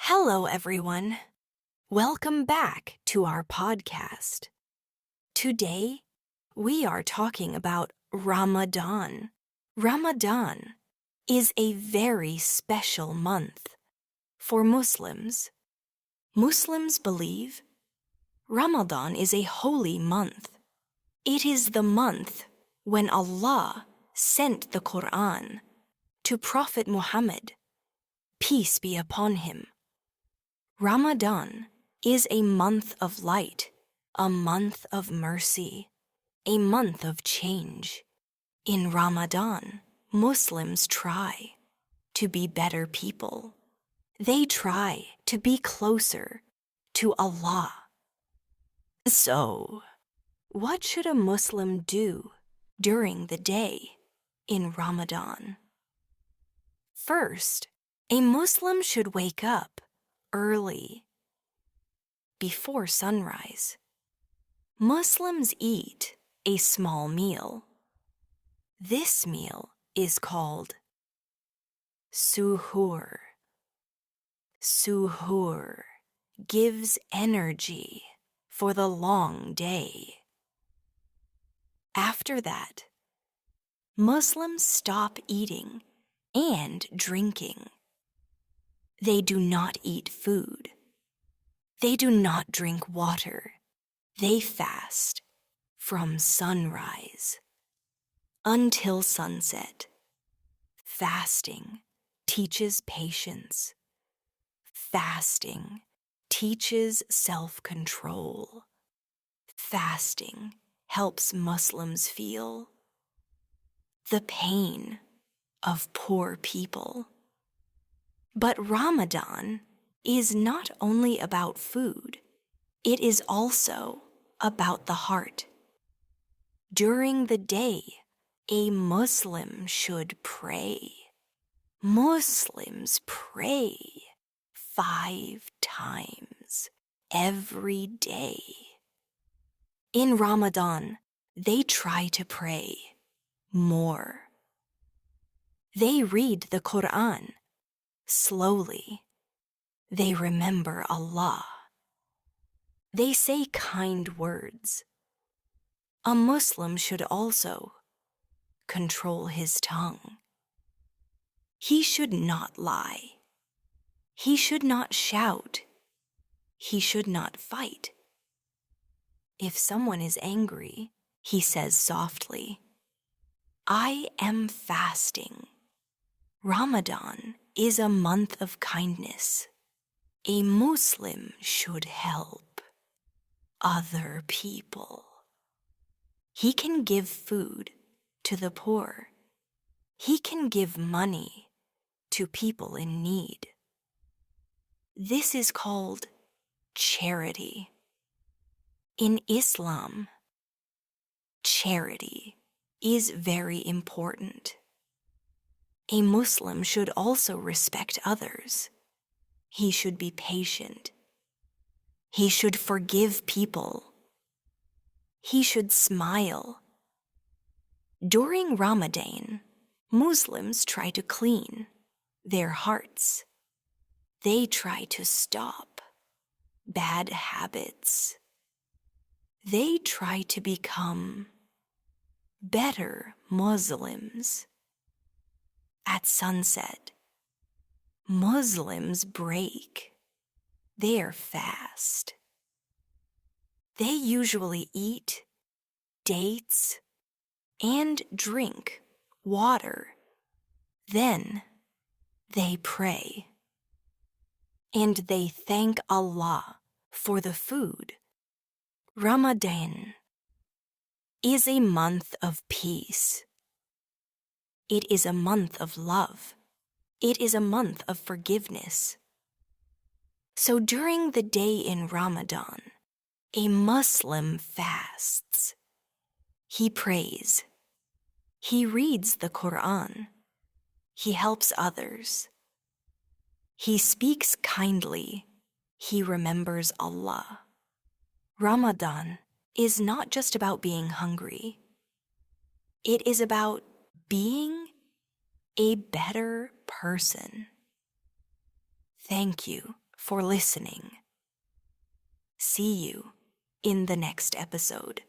Hello, everyone. Welcome back to our podcast. Today, we are talking about Ramadan. Ramadan is a very special month for Muslims. Muslims believe Ramadan is a holy month. It is the month when Allah sent the Quran to Prophet Muhammad, peace be upon him. Ramadan is a month of light, a month of mercy, a month of change. In Ramadan, Muslims try to be better people. They try to be closer to Allah. So, what should a Muslim do during the day in Ramadan? First, a Muslim should wake up early, before sunrise. Muslims eat a small meal. This meal is called suhoor. Suhoor gives energy for the long day. After that, Muslims stop eating and drinking. They do not eat food. They do not drink water. They fast from sunrise until sunset. Fasting teaches patience. Fasting teaches self-control. Fasting helps Muslims feel the pain of poor people. But Ramadan is not only about food, it is also about the heart. During the day, a Muslim should pray. Muslims pray 5 times every day. In Ramadan, they try to pray more. They read the Quran slowly. They remember Allah. They say kind words. A Muslim should also control his tongue. He should not lie. He should not shout. He should not fight. If someone is angry, he says softly, "I am fasting." Ramadan is a month of kindness. A Muslim should help other people. He can give food to the poor. He can give money to people in need. This is called charity. In Islam, charity is very important. A Muslim should also respect others. He should be patient. He should forgive people. He should smile. During Ramadan, Muslims try to clean their hearts. They try to stop bad habits. They try to become better Muslims. At sunset, Muslims break their fast. They usually eat dates and drink water. Then they pray. And they thank Allah for the food. Ramadan is a month of peace. It is a month of love. It is a month of forgiveness. So during the day in Ramadan, a Muslim fasts. He prays. He reads the Quran. He helps others. He speaks kindly. He remembers Allah. Ramadan is not just about being hungry. It is about being a better person. Thank you for listening. See you in the next episode.